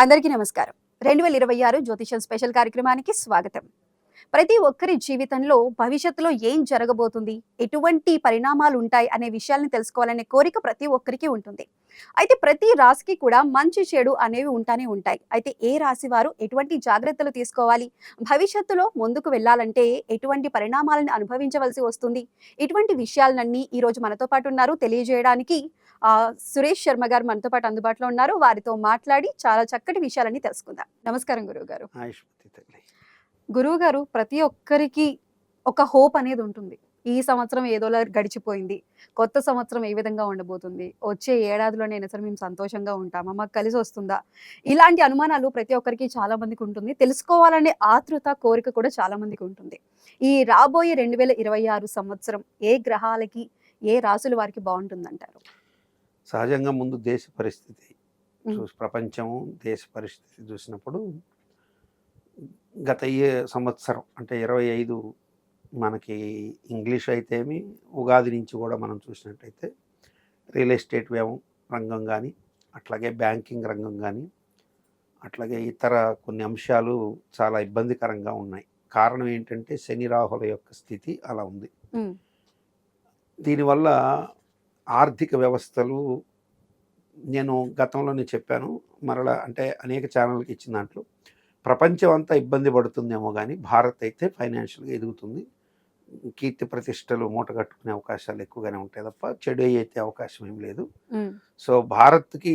అందరికీ నమస్కారం. 2026 జ్యోతిషం స్పెషల్ కార్యక్రమానికి స్వాగతం. ప్రతి ఒక్కరి జీవితంలో భవిష్యత్తులో ఏం జరగబోతుంది, ఎటువంటి పరిణామాలు ఉంటాయి అనే విషయాల్ని తెలుసుకోవాలనే కోరిక ప్రతి ఒక్కరికి ఉంటుంది. అయితే ప్రతి రాశికి కూడా మంచి చెడు అనేవి ఉంటానే ఉంటాయి. అయితే ఏ రాశి వారు ఎటువంటి జాగ్రత్తలు తీసుకోవాలి, భవిష్యత్తులో ముందుకు వెళ్ళాలంటే ఎటువంటి పరిణామాలను అనుభవించవలసి వస్తుంది, ఇటువంటి విషయాలన్నీ ఈరోజు మనతో పాటు ఉన్నారు తెలియజేయడానికి. సురేష్ శర్మ గారు మనతో పాటు అందుబాటులో ఉన్నారు. వారితో మాట్లాడి చాలా చక్కటి విషయాలన్నీ తెలుసుకుందాం. నమస్కారం గురువు గారు. గురువు గారు, ప్రతి ఒక్కరికి ఒక హోప్ అనేది ఉంటుంది. ఈ సంవత్సరం ఏదోలా గడిచిపోయింది, కొత్త సంవత్సరం ఏ విధంగా ఉండబోతుంది, వచ్చే ఏడాదిలోనైనా సరే మేము సంతోషంగా ఉంటామా, మాకు కలిసి వస్తుందా, ఇలాంటి అనుమానాలు ప్రతి ఒక్కరికి చాలా మందికి ఉంటుంది. తెలుసుకోవాలనే ఆతృత, కోరిక కూడా చాలా మందికి ఉంటుంది. ఈ రాబోయే 2026 సంవత్సరం ఏ గ్రహాలకి, ఏ రాసుల వారికి బాగుంటుందంటారు? సహజంగా ముందు దేశ పరిస్థితి ప్రపంచం దేశ పరిస్థితి చూసినప్పుడు గత సంవత్సరం అంటే 25 మనకి ఇంగ్లీష్ అయితేమి, ఉగాది నుంచి కూడా మనం చూసినట్టయితే రియల్ ఎస్టేట్ రంగం కానీ, అట్లాగే బ్యాంకింగ్ రంగం కానీ, అట్లాగే ఇతర కొన్ని అంశాలు చాలా ఇబ్బందికరంగా ఉన్నాయి. కారణం ఏంటంటే శని రాహుల యొక్క స్థితి అలా ఉంది. దీనివల్ల ఆర్థిక వ్యవస్థలు, నేను గతంలోనే చెప్పాను, మరలా అంటే అనేక ఛానళ్ళకి ఇచ్చిన దాంట్లో ప్రపంచం అంతా ఇబ్బంది పడుతుందేమో కానీ భారత్ అయితే ఫైనాన్షియల్గా ఎదుగుతుంది. కీర్తి ప్రతిష్టలు మూట కట్టుకునే అవకాశాలు ఎక్కువగానే ఉంటాయి తప్ప చెడు అయితే అవకాశం ఏం లేదు. సో భారత్కి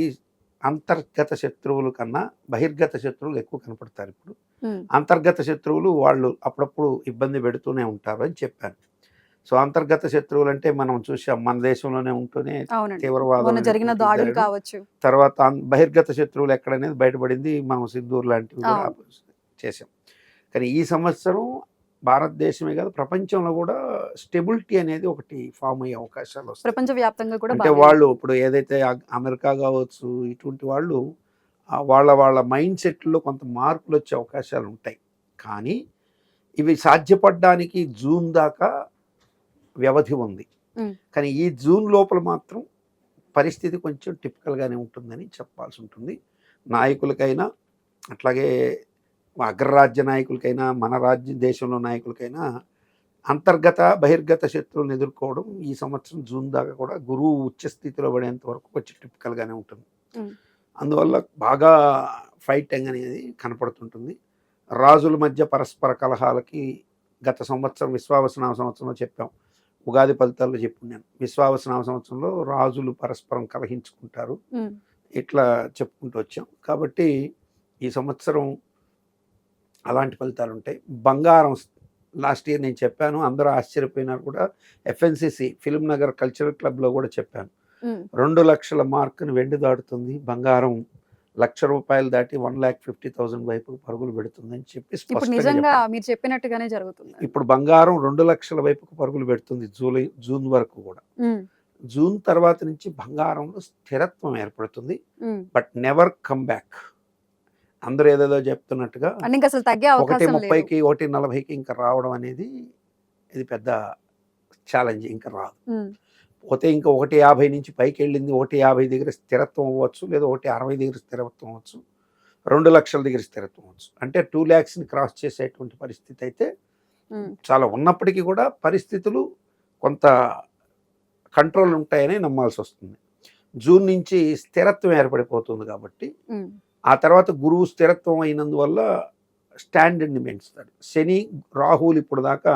అంతర్గత శత్రువుల కన్నా బహిర్గత శత్రువులు ఎక్కువ కనపడతారు. ఇప్పుడు అంతర్గత శత్రువులు వాళ్ళు అప్పుడప్పుడు ఇబ్బంది పెడుతూనే ఉంటారు అని చెప్పాను. సో అంతర్గత శత్రువులు అంటే మనం చూసాం, మన దేశంలోనే ఉంటూనే తీవ్రవాదం జరిగిన దాడులు కావచ్చు. తర్వాత బహిర్గత శత్రువులు ఎక్కడనేది బయటపడింది, మనం సింధూర్ లాంటివి కూడా చేసాం. కానీ ఈ సంవత్సరం భారతదేశమే కాదు ప్రపంచంలో కూడా స్టెబిలిటీ అనేది ఒకటి ఫామ్ అయ్యే అవకాశాలు వస్తాయి. ప్రపంచవ్యాప్తంగా కూడా అంటే వాళ్ళు ఇప్పుడు ఏదైతే అమెరికా కావచ్చు, ఇటువంటి వాళ్ళు వాళ్ళ మైండ్ సెట్లో కొంత మార్పులు వచ్చే అవకాశాలు ఉంటాయి. కానీ ఇవి సాధ్యపడడానికి జూన్ దాకా వ్యవధి ఉంది. కానీ ఈ జూన్ లోపల మాత్రం పరిస్థితి కొంచెం టిపికల్గానే ఉంటుందని చెప్పాల్సి ఉంటుంది. నాయకులకైనా, అట్లాగే అగ్రరాజ్య నాయకులకైనా, మన దేశంలో నాయకులకైనా అంతర్గత బహిర్గత శత్రువులను ఎదుర్కోవడం ఈ సంవత్సరం జూన్ దాకా కూడా గురువు ఉచ్చ స్థితిలో పడేంత వరకు కొంచెం టిపికల్గానే ఉంటుంది. అందువల్ల బాగా ఫైటింగ్ అనేది కనపడుతుంటుంది. రాజుల మధ్య పరస్పర కలహాలకి గత సంవత్సరం విశ్వావసనామ సంవత్సరంలో చెప్పాం, ఉగాది ఫలితాల్లో చెప్పుకున్నాను. విశ్వావసనామ సంవత్సరంలో రాజులు పరస్పరం కలహించుకుంటారు, ఇట్లా చెప్పుకుంటూ వచ్చాం. కాబట్టి ఈ సంవత్సరం అలాంటి ఫలితాలు ఉంటాయి. బంగారం లాస్ట్ ఇయర్ నేను చెప్పాను, అందరూ ఆశ్చర్యపోయినారు కూడా. ఎఫ్ఎన్సిసి ఫిల్మ్ నగర్ కల్చరల్ క్లబ్లో కూడా చెప్పాను, 2 లక్షల మార్కుని వెండి దాటుతుంది, బంగారం ₹1,00,000 దాటి 1,50,000 వైపు పరుగులు పెడుతుందని చెప్పి మీరు చెప్పినట్టుగానే జరుగుతుంది. ఇప్పుడు బంగారం 2 లక్షల వైపుకు పరుగులు పెడుతుంది జూన్ వరకు కూడా. జూన్ తర్వాత నుంచి బంగారంలో స్థిరత్వం ఏర్పడుతుంది, బట్ నెవర్ కమ్ బ్యాక్. అందరూ ఏదేదో చెప్తున్నట్టుగా 1.30కి 1.40కి ఇంకా రావడం అనేది ఇది పెద్ద ఛాలెంజ్, ఇంకా రాదు. పోతే ఇంకా 1.50 నుంచి పైకి వెళ్ళింది, 1.50 దగ్గర స్థిరత్వం అవ్వచ్చు, లేదా 1.60 దగ్గర స్థిరత్వం అవ్వచ్చు, 2 లక్షల దగ్గర స్థిరత్వం అవ్వచ్చు. అంటే 2 lakhsని క్రాస్ చేసేటువంటి పరిస్థితి అయితే చాలా ఉన్నప్పటికీ కూడా పరిస్థితులు కొంత కంట్రోల్ ఉంటాయని నమ్మాల్సి వస్తుంది. జూన్ నుంచి స్థిరత్వం ఏర్పడిపోతుంది కాబట్టి, ఆ తర్వాత గురువు స్థిరత్వం అయినందువల్ల స్టాండర్డ్ని పెంచుతాడు. శని రాహువులు ఇప్పుడు దాకా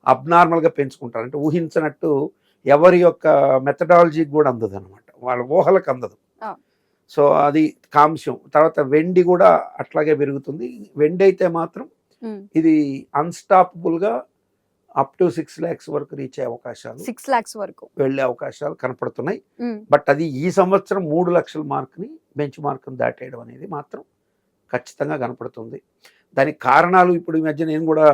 అబ్నార్మల్గా పెంచుకుంటారు, అంటే ఊహించినట్టు ఎవరి యొక్క మెథడాలజీకి కూడా అందదు అనమాట, వాళ్ళ ఊహలకు అందదు. సో అది కాంస్యం. తర్వాత వెండి కూడా అట్లాగే పెరుగుతుంది. వెండి అయితే మాత్రం ఇది అన్స్టాపబుల్గా అప్ టు 6 lakhs వరకు రీచ్ అయ్యే అవకాశాలు, 6 lakhs వరకు వెళ్ళే అవకాశాలు కనపడుతున్నాయి. బట్ అది ఈ సంవత్సరం 3 లక్షల మార్క్ని బెంచ్ మార్క్ని దాటేయడం అనేది మాత్రం ఖచ్చితంగా కనపడుతుంది. దానికి కారణాలు ఇప్పుడు ఈ మధ్య నేను కూడా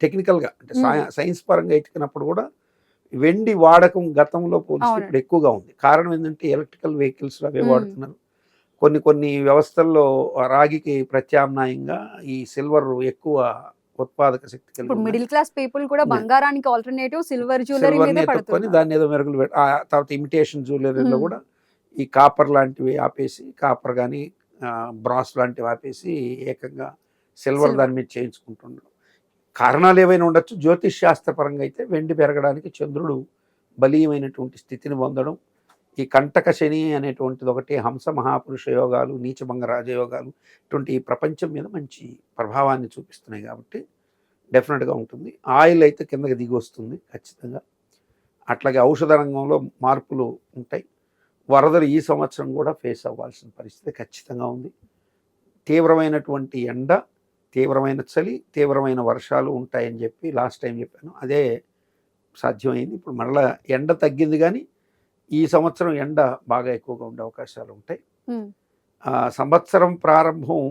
టెక్నికల్గా అంటే సైన్స్ పరంగా ఎత్తుకున్నప్పుడు కూడా వెండి వాడకం గతంలో పోలిస్తే ఇప్పుడు ఎక్కువగా ఉంది. కారణం ఏంటంటే ఎలక్ట్రికల్ వెహికల్స్ అవే వాడుతున్నారు. కొన్ని వ్యవస్థల్లో రాగికి ప్రత్యామ్నాయంగా ఈ సిల్వర్ ఎక్కువ ఉత్పాదక శక్తి కలిగి, మిడిల్ క్లాస్ పీపుల్ కూడా బంగారానికి ఆల్టర్నేటివ్ సిల్వర్ జ్యువెలరీ దాన్ని ఏదో మెరుగులు తర్వాత ఇమిటేషన్ జ్యువెలరీలో కూడా ఈ కాపర్ లాంటివి ఆపేసి కాపర్ కానీ బ్రాస్ లాంటివి ఆపేసి ఏకంగా సిల్వర్ సిల్వర్. దాని మీద చేయించుకుంటున్నాడు. కారణాలు ఏవైనా ఉండొచ్చు. జ్యోతిష్ శాస్త్రపరంగా అయితే వెండి పెరగడానికి చంద్రుడు బలీయమైనటువంటి స్థితిని పొందడం, ఈ కంటక శని అనేటువంటిది ఒకటి, హంస మహాపురుష యోగాలు, నీచభంగ రాజయోగాలు ఇటువంటి ఈ ప్రపంచం మీద మంచి ప్రభావాన్ని చూపిస్తున్నాయి కాబట్టి డెఫినెట్గా ఉంటుంది. ఆయిల్ అయితే కిందకి దిగి వస్తుంది ఖచ్చితంగా. అట్లాగే ఔషధ రంగంలో మార్పులు ఉంటాయి. వరదలు ఈ సంవత్సరం కూడా ఫేస్ అవ్వాల్సిన పరిస్థితి ఖచ్చితంగా ఉంది. తీవ్రమైనటువంటి ఎండ, తీవ్రమైన చలి, తీవ్రమైన వర్షాలు ఉంటాయని చెప్పి లాస్ట్ టైం చెప్పాను. అదే సాధ్యమైంది. ఇప్పుడు మరలా ఎండ తగ్గింది, కానీ ఈ సంవత్సరం ఎండ బాగా ఎక్కువగా ఉండే అవకాశాలు ఉంటాయి. సంవత్సరం ప్రారంభం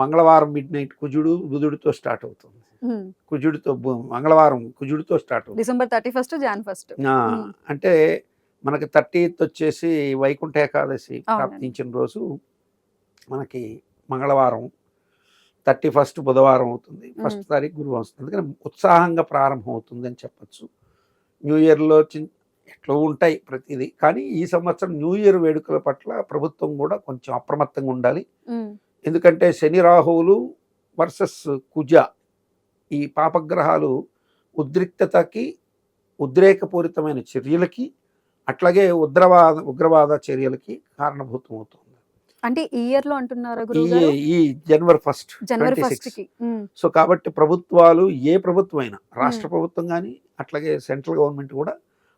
మంగళవారం మిడ్ నైట్ కుజుడు బుధుడితో స్టార్ట్ అవుతుంది. మంగళవారం కుజుడితో స్టార్ట్ అవుతుంది. December 31 Jan 1. అంటే మనకి 30th వచ్చేసి వైకుంఠ ఏకాదశి ప్రాప్తించిన రోజు మనకి మంగళవారం, 31 బుధవారం అవుతుంది, 1st తారీఖు గురువు వస్తుంది. కానీ ఉత్సాహంగా ప్రారంభం అవుతుంది అని చెప్పచ్చు. న్యూ ఇయర్లో ఎట్లా ఉంటాయి ప్రతిదీ, కానీ ఈ సంవత్సరం న్యూ ఇయర్ వేడుకల పట్ల ప్రభుత్వం కూడా కొంచెం అప్రమత్తంగా ఉండాలి. ఎందుకంటే శని రాహువులు వర్సెస్ కుజ, ఈ పాపగ్రహాలు ఉద్రిక్తతకి, ఉద్రేకపూరితమైన చర్యలకి, అట్లాగే ఉగ్రవాద చర్యలకి కారణభూతం అవుతుంది. అంటే ఈ ఇయర్ లో అంటున్నారా గురువుగారు? ఈ జనవరి 1 జనవరి 1 కి. సో కాబట్టి ప్రభుత్వాలు, ఏ ప్రభుత్వం అయినా, రాష్ట్ర ప్రభుత్వం కానీ అట్లాగే సెంట్రల్ గవర్నమెంట్ కూడా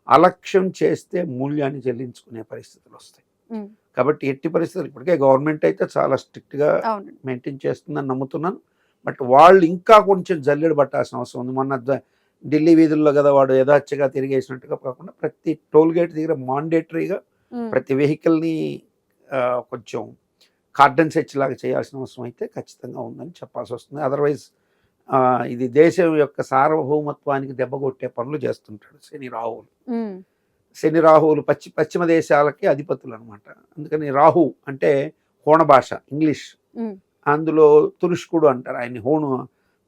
అలక్ష్యం చేస్తే మూల్యాన్ని చెల్లించుకునే పరిస్థితులు వస్తాయి. కాబట్టి ఎట్టి పరిస్థితులు, ఇప్పటికే గవర్నమెంట్ అయితే చాలా స్ట్రిక్ట్గా మెయింటైన్ చేస్తుందని నమ్ముతున్నాను. బట్ వాళ్ళు ఇంకా కొంచెం జల్లెడు పట్టాల్సిన అవసరం ఉంది. మొన్న ఢిల్లీ వీధుల్లో కదా వాడు యథాచ్ఛగా తిరిగేసినట్టుగా కాకుండా ప్రతి టోల్ గేట్ దగ్గర మాండేటరీగా ప్రతి వెహికల్ని కొంచెం కార్డన్ సెర్చ్ లాగా చేయాల్సిన అవసరం అయితే ఖచ్చితంగా ఉందని చెప్పాల్సి వస్తుంది. అదర్వైజ్ ఇది దేశం యొక్క సార్వభౌమత్వానికి దెబ్బ కొట్టే పనులు చేస్తుంటాడు శని రాహువులు. శని రాహువులు పశ్చిమ దేశాలకి అధిపతులు అనమాట. అందుకని రాహు అంటే హోణ భాష, ఇంగ్లీష్. అందులో తురుష్కుడు అంటారు ఆయన్ని. హోను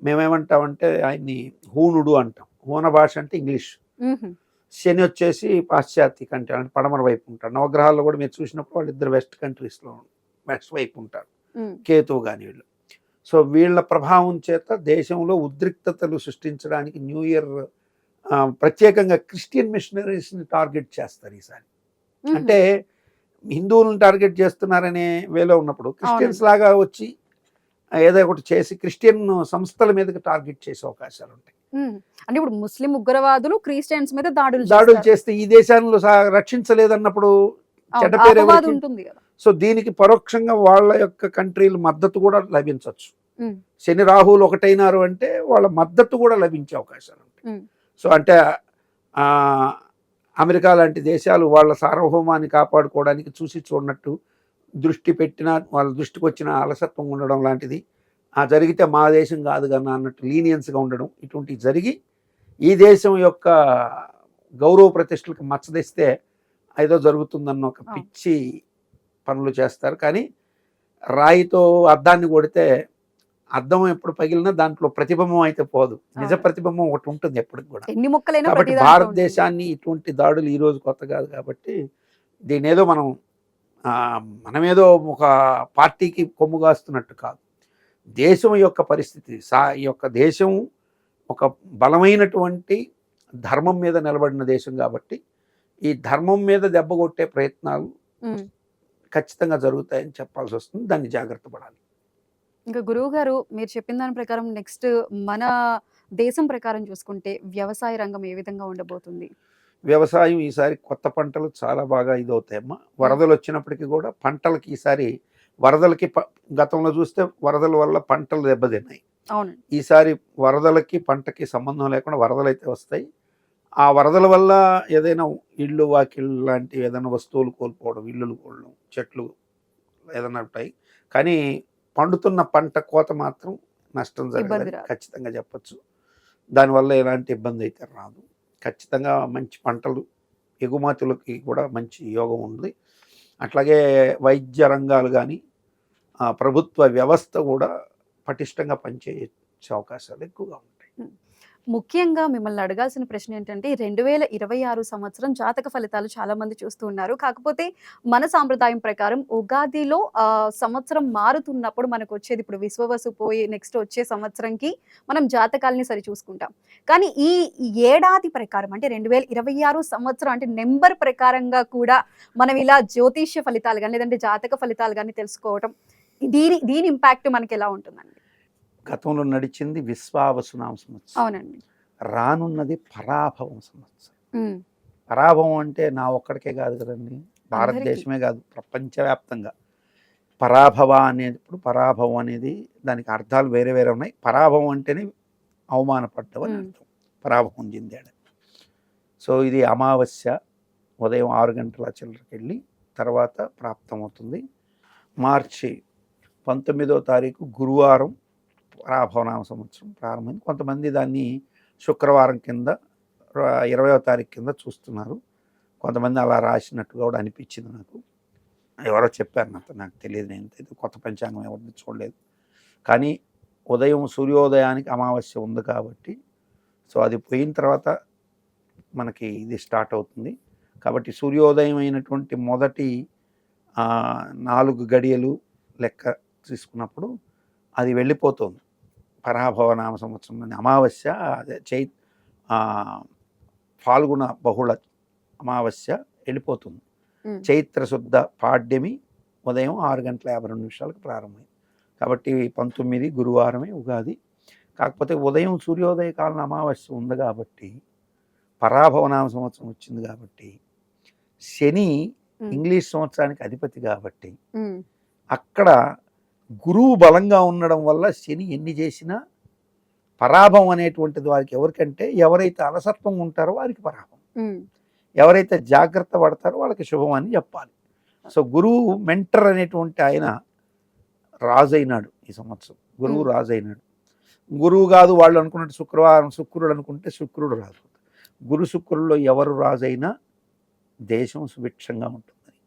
మేమేమంటామంటే ఆయన్ని హూనుడు అంటాం. హోన భాష అంటే ఇంగ్లీష్. శని వచ్చేసి పాశ్చాత్య కంట్రీ అంటే పడమర వైపు ఉంటారు. నవగ్రహాల్లో కూడా మీరు చూసినప్పుడు వాళ్ళిద్దరు వెస్ట్ వైపు ఉంటారు, కేతువు కానీ వీళ్ళు. సో వీళ్ళ ప్రభావం చేత దేశంలో ఉద్రిక్తతలు సృష్టించడానికి న్యూ ఇయర్ ప్రత్యేకంగా క్రిస్టియన్ మిషనరీస్ని టార్గెట్ చేస్తారు ఈసారి. అంటే హిందువులను టార్గెట్ చేస్తున్నారనే వేలో ఉన్నప్పుడు క్రిస్టియన్స్ లాగా వచ్చి ఏదో ఒకటి చేసి క్రిస్టియన్ సంస్థల మీదకి టార్గెట్ చేసే అవకాశాలు ఉంటాయి. అంటే ఇప్పుడు ముస్లిం ఉగ్రవాదులు క్రిస్టియన్స్ మీద దాడులు చేస్తే ఈ దేశాలను రక్షించలేదన్నప్పుడు చెడ్డ పేరు ఉంటుంది కదా. సో దీనికి పరోక్షంగా వాళ్ళ యొక్క కంట్రీల మద్దతు కూడా లభించవచ్చు. శని రాహువులు ఒకటైనారు అంటే వాళ్ళ మద్దతు కూడా లభించే అవకాశాలు ఉంటాయి. సో అంటే అమెరికా లాంటి దేశాలు వాళ్ళ సార్వభౌమాన్ని కాపాడుకోవడానికి చూసి చూడనట్టు దృష్టి పెట్టిన, వాళ్ళ దృష్టికి వచ్చిన అలసత్వం ఉండడం లాంటిది జరిగితే మా దేశం కాదు కన్నా అన్నట్టు లీనియన్స్గా ఉండడం, ఇటువంటివి జరిగి ఈ దేశం యొక్క గౌరవ ప్రతిష్టలకు మచ్చదిస్తే ఏదో జరుగుతుందన్న ఒక పిచ్చి పనులు చేస్తారు. కానీ రాయితో అద్దాన్ని కొడితే అద్దం ఎప్పుడు పగిలినా దాంట్లో ప్రతిబింబం అయితే పోదు, నిజ ప్రతిబింబం ఒకటి ఉంటుంది ఎప్పటికి కూడా. కాబట్టి భారతదేశాన్ని ఇటువంటి దాడులు ఈరోజు కొత్త కాదు. కాబట్టి దీని ఏదో మనమేదో ఒక పార్టీకి కొమ్ము కాస్తున్నట్టు కాదు. దేశం యొక్క పరిస్థితి, ఈ యొక్క దేశం ఒక బలమైనటువంటి ధర్మం మీద నిలబడిన దేశం కాబట్టి ఈ ధర్మం మీద దెబ్బ కొట్టే ప్రయత్నాలు ఖచ్చితంగా జరుగుతాయని చెప్పాల్సి వస్తుంది. దాన్ని జాగ్రత్త పడాలి. ఇంకా గురువు గారు మీరు చెప్పిన దాని ప్రకారం నెక్స్ట్ మన దేశం ప్రకారం చూసుకుంటే వ్యవసాయ రంగం ఏ విధంగా ఉండబోతుంది? వ్యవసాయం ఈసారి కొత్త పంటలు చాలా బాగా ఇదవుతాయమ్మా. వరదలు వచ్చినప్పటికీ కూడా పంటలకి ఈసారి వరదలకి గతంలో చూస్తే వరదల వల్ల పంటలు దెబ్బతిన్నాయి. ఈసారి వరదలకి పంటకి సంబంధం లేకుండా వరదలు అయితే వస్తాయి. ఆ వరదల వల్ల ఏదైనా ఇళ్ళు వాకిళ్ళు లాంటి ఏదైనా వస్తువులు కోల్పోవడం, ఇళ్ళులు కోల్పోవడం, చెట్లు ఏదైనా ఉంటాయి. కానీ పండుతున్న పంట కోత మాత్రం నష్టం జరగదు ఖచ్చితంగా చెప్పచ్చు. దానివల్ల ఎలాంటి ఇబ్బంది అయితే రాదు. ఖచ్చితంగా మంచి పంటలు, ఎగుమతులకి కూడా మంచి యోగం ఉంది. అట్లాగే వైద్య రంగాలు కానీ ప్రభుత్వ వ్యవస్థ కూడా పటిష్టంగా పనిచేసే అవకాశాలు ఎక్కువగా ఉంటాయి. ముఖ్యంగా మిమ్మల్ని అడగాల్సిన ప్రశ్న ఏంటంటే 2026 సంవత్సరం జాతక ఫలితాలు చాలా మంది చూస్తూ ఉన్నారు. కాకపోతే మన సాంప్రదాయం ప్రకారం ఉగాదిలో సంవత్సరం మారుతున్నప్పుడు మనకొచ్చేది ఇప్పుడు విశ్వవసు పోయి నెక్స్ట్ వచ్చే సంవత్సరంకి మనం జాతకాల్ని సరిచూసుకుంటాం. కానీ ఈ ఏడాది ప్రకారం అంటే 2026 సంవత్సరం అంటే నంబర్ ప్రకారంగా కూడా మనం ఇలా జ్యోతిష్య ఫలితాలు గాని, లేదంటే జాతక ఫలితాలు గాని తెలుసుకోవటం దీని ఇంపాక్ట్ మనకెలా ఉంటుందండి? గతంలో నడిచింది విశ్వావసునామ సంవత్సరం, అవునండి. రానున్నది పరాభవం సంవత్సరం. హ్మ్. పరాభవం అంటే నా ఒక్కడికే కాదు కదండి, అందరికీ. భారతదేశమే కాదు, ప్రపంచవ్యాప్తంగా పరాభవం అనేది దానికి అర్థాలు వేరే వేరే ఉన్నాయి. పరాభవం అంటేనే అవమానపడ్డవని అర్థం, పరాభవం చెందాడు. సో ఇది అమావాస్య ఉదయం 6 గంటల చిల్లరకి వెళ్ళి తర్వాత ప్రాప్తమవుతుంది. మార్చి 19వ తారీఖు గురువారం పరాభవనామ సంవత్సరం ప్రారంభమైంది. కొంతమంది దాన్ని శుక్రవారం కింద 20వ తారీఖు కింద చూస్తున్నారు. కొంతమంది అలా రాసినట్టుగా కూడా అనిపించింది నాకు. ఎవరో చెప్పారు నాకు తెలియదు, నేను కొత్త పంచాంగం ఎవరిని చూడలేదు. కానీ ఉదయం సూర్యోదయానికి అమావాస్య ఉంది కాబట్టి సో అది పోయిన తర్వాత మనకి ఇది స్టార్ట్ అవుతుంది. కాబట్టి సూర్యోదయం అయినటువంటి మొదటి 4 గడియలు లెక్క తీసుకున్నప్పుడు అది వెళ్ళిపోతుంది. పరాభవనామ సంవత్సరంలోని అమావాస్య అదే ఫాల్గుణ బహుళ అమావాస్య వెళ్ళిపోతుంది. చైత్ర శుద్ధ పాడ్యమి ఉదయం 6:52 ప్రారంభమైంది. కాబట్టి 19 గురువారమే ఉగాది. కాకపోతే ఉదయం సూర్యోదయ కాలం అమావాస్య ఉంది కాబట్టి పరాభవనామ సంవత్సరం వచ్చింది కాబట్టి శని ఇంగ్లీష్ సంవత్సరానికి అధిపతి కాబట్టి అక్కడ గురువు బలంగా ఉండడం వల్ల శని ఎన్ని చేసినా పరాభవం అనేటువంటిది వారికి ఎవరికంటే ఎవరైతే అలసత్వం ఉంటారో వారికి పరాభవం, ఎవరైతే జాగ్రత్త పడతారో వాళ్ళకి శుభం అని చెప్పాలి. సో గురువు మెంటర్ అనేటువంటి ఆయన రాజు అయినాడు ఈ సంవత్సరం. గురువు రాజు అయినాడు. గురువు కాదు వాళ్ళు అనుకున్నట్టు శుక్రుడు అనుకుంటే శుక్రుడు రాజు. గురు శుక్రుల్లో ఎవరు రాజైనా దేశం సుభిక్షంగా ఉంటుందని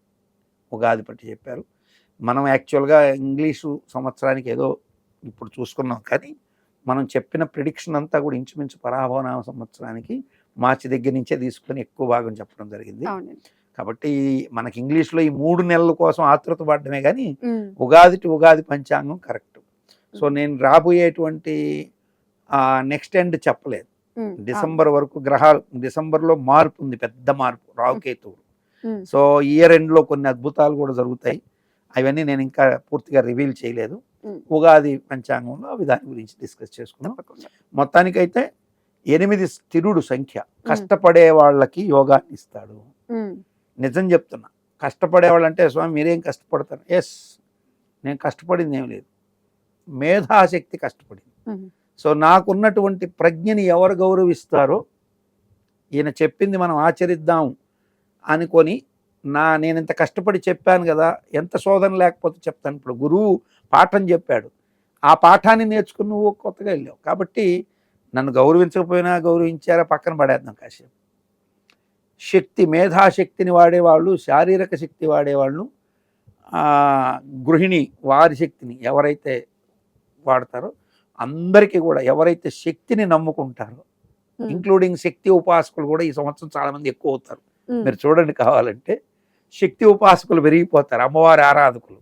ఉగాది పట్టి చెప్పారు. మనం యాక్చువల్గా ఇంగ్లీషు సంవత్సరానికి ఏదో ఇప్పుడు చూసుకున్నాం, కానీ మనం చెప్పిన ప్రిడిక్షన్ అంతా కూడా ఇంచుమించు పరాభవనామ సంవత్సరానికి మార్చి దగ్గర నుంచే తీసుకొని ఎక్కువ భాగం చెప్పడం జరిగింది. కాబట్టి మనకి ఇంగ్లీష్లో ఈ 3 నెలల కోసం ఆతృత పడడమే కానీ ఉగాది టు ఉగాది పంచాంగం కరెక్ట్. సో నేను రాబోయేటువంటి నెక్స్ట్ ఎండ్ చెప్పలేదు. డిసెంబర్ వరకు గ్రహాలు, డిసెంబర్లో మార్పు ఉంది, పెద్ద మార్పు, రావుకేతువులు. సో ఇయర్ ఎండ్లో కొన్ని అద్భుతాలు కూడా జరుగుతాయి. అవన్నీ నేను ఇంకా పూర్తిగా రివీల్ చేయలేదు. ఉగాది పంచాంగంలో అవి దాని గురించి డిస్కస్ చేసుకున్నాం. మొత్తానికైతే 8 స్థిరుడు సంఖ్య, కష్టపడే వాళ్ళకి యోగాన్ని ఇస్తాడు. నిజం చెప్తున్నా, కష్టపడే వాళ్ళు అంటే స్వామి మీరేం కష్టపడతారు? ఎస్, నేను కష్టపడింది ఏం లేదు, మేధాశక్తి కష్టపడింది. సో నాకున్నటువంటి ప్రజ్ఞని ఎవరు గౌరవిస్తారో ఈయన చెప్పింది మనం ఆచరిద్దాం అనుకొని నేను ఇంత కష్టపడి చెప్పాను కదా, ఎంత శోధన లేకపోతే చెప్తాను. ఇప్పుడు గురువు పాఠం చెప్పాడు, ఆ పాఠాన్ని నేర్చుకుని నువ్వు కొత్తగా వెళ్ళావు కాబట్టి నన్ను గౌరవించకపోయినా గౌరవించారా పక్కన పడేద్దాం కాసేపు. శక్తి, మేధాశక్తిని వాడేవాళ్ళు, శారీరక శక్తి వాడేవాళ్ళు, గృహిణి వారి శక్తిని ఎవరైతే వాడతారో అందరికీ కూడా, ఎవరైతే శక్తిని నమ్ముకుంటారో ఇంక్లూడింగ్ శక్తి ఉపాసకులు కూడా ఈ సంవత్సరం చాలామంది ఎక్కువ అవుతారు. మీరు చూడండి, కావాలంటే శక్తి ఉపాసకులు పెరిగిపోతారు. అమ్మవారి ఆరాధకులు,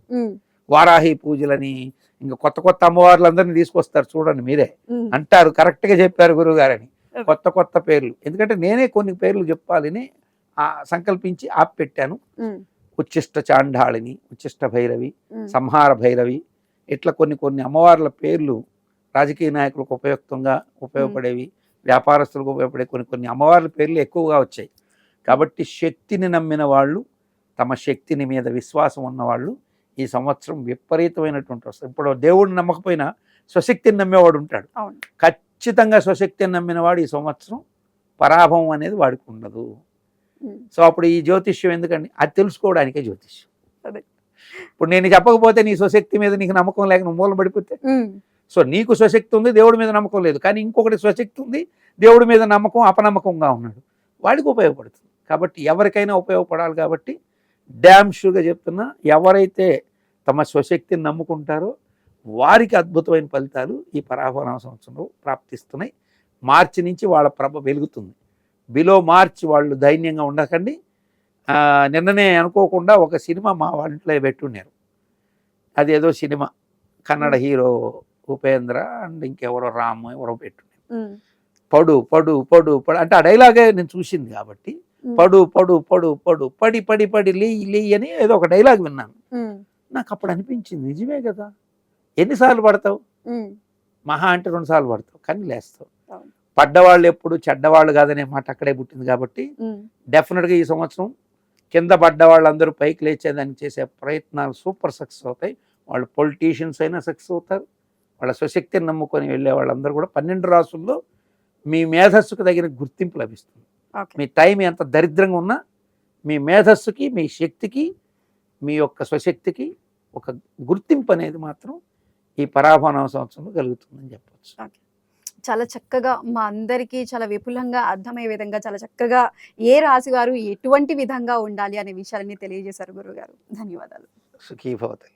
వారాహి పూజలని, ఇంకా కొత్త కొత్త అమ్మవార్లందరినీ తీసుకొస్తారు. చూడండి, మీరే అంటారు కరెక్ట్గా చెప్పారు గురువుగారని, కొత్త కొత్త పేర్లు. ఎందుకంటే నేనే కొన్ని పేర్లు చెప్పాలని సంకల్పించి ఆపి పెట్టాను. ఉచ్చిష్ట చాండాళిని, ఉచ్చిష్ట భైరవి, సంహార భైరవి, ఇట్లా కొన్ని అమ్మవార్ల పేర్లు రాజకీయ నాయకులకు ఉపయోగపడేవి, వ్యాపారస్తులకు ఉపయోగపడే కొన్ని అమ్మవార్ల పేర్లు ఎక్కువగా వచ్చాయి. కాబట్టి శక్తిని నమ్మిన వాళ్ళు, తమ శక్తిని మీద విశ్వాసం ఉన్నవాళ్ళు ఈ సంవత్సరం విపరీతమైనటువంటి వస్తారు. ఇప్పుడు దేవుడిని నమ్మకపోయినా స్వశక్తిని నమ్మేవాడు ఉంటాడు. ఖచ్చితంగా స్వశక్తిని నమ్మినవాడు ఈ సంవత్సరం పరాభవం అనేది వాడికి ఉండదు. సో అప్పుడు ఈ జ్యోతిష్యం ఎందుకండి? అది తెలుసుకోవడానికే జ్యోతిష్యం. ఇప్పుడు నేను చెప్పకపోతే నీ స్వశక్తి మీద నీకు నమ్మకం లేక నువ్వు మూలం పడిపోతే, సో నీకు స్వశక్తి ఉంది, దేవుడి మీద నమ్మకం లేదు. కానీ ఇంకొకటి స్వశక్తి ఉంది, దేవుడి మీద నమ్మకం అపనమ్మకంగా ఉన్నాడు, వాడికి ఉపయోగపడుతుంది. కాబట్టి ఎవరికైనా ఉపయోగపడాలి. కాబట్టి డ్యామ్ షూర్గా చెప్తున్నా, ఎవరైతే తమ స్వశక్తిని నమ్ముకుంటారో వారికి అద్భుతమైన ఫలితాలు ఈ పరాభవనామ సంవత్సరంలో ప్రాప్తిస్తున్నాయి. మార్చి నుంచి వాళ్ళ ప్రభ వెలుగుతుంది. బిలో మార్చ్ వాళ్ళు ధైర్యంగా ఉండకండి. నిన్ననే అనుకోకుండా ఒక సినిమా మా వాళ్ళలో పెట్టున్నారు. అదేదో cinema Kannada hero Upendra and ఇంకెవరో రామ్ ఎవరో పెట్టున్నారు. పడు పడు పడు పడు అంటే ఆ డైలాగే నేను చూసింది కాబట్టి పడు పడు పడు పడు పడి పడి పడి లేయి లేయి అని ఏదో ఒక డైలాగ్ విన్నాను. నాకు అప్పుడు అనిపించింది నిజమే కదా, ఎన్నిసార్లు పడతావు, మహా అంటే 2 సార్లు పడతావు కానీ లేస్తావు. పడ్డవాళ్ళు ఎప్పుడు చెడ్డవాళ్ళు కాదనే మాట అక్కడే పుట్టింది కాబట్టి డెఫినెట్గా ఈ సంవత్సరం కింద పడ్డ వాళ్ళందరూ పైకి లేచేదాన్ని చేసే ప్రయత్నాలు సూపర్ సక్సెస్ అవుతాయి. వాళ్ళు పొలిటీషియన్స్ అయినా సక్సెస్ అవుతారు. వాళ్ళ స్వశక్తిని నమ్ముకొని వెళ్ళే వాళ్ళందరూ కూడా 12 రాసుల్లో మీ మేధస్సుకు తగిన గుర్తింపు లభిస్తుంది. మీ టైం ఎంత దరిద్రంగా ఉన్నా మీ మేధస్సుకి మీ శక్తికి మీ యొక్క స్వశక్తికి ఒక గుర్తింపు అనేది మాత్రం ఈ పరాభవన సంవత్సరంలో కలుగుతుందని చెప్పచ్చు. చాలా చక్కగా మా అందరికీ చాలా విపులంగా అర్థమయ్యే విధంగా చాలా చక్కగా ఏ రాశి వారు ఎటువంటి విధంగా ఉండాలి అనే విషయాలని తెలియజేశారు గురుగారు. ధన్యవాదాలు. సుఖీ భవతి.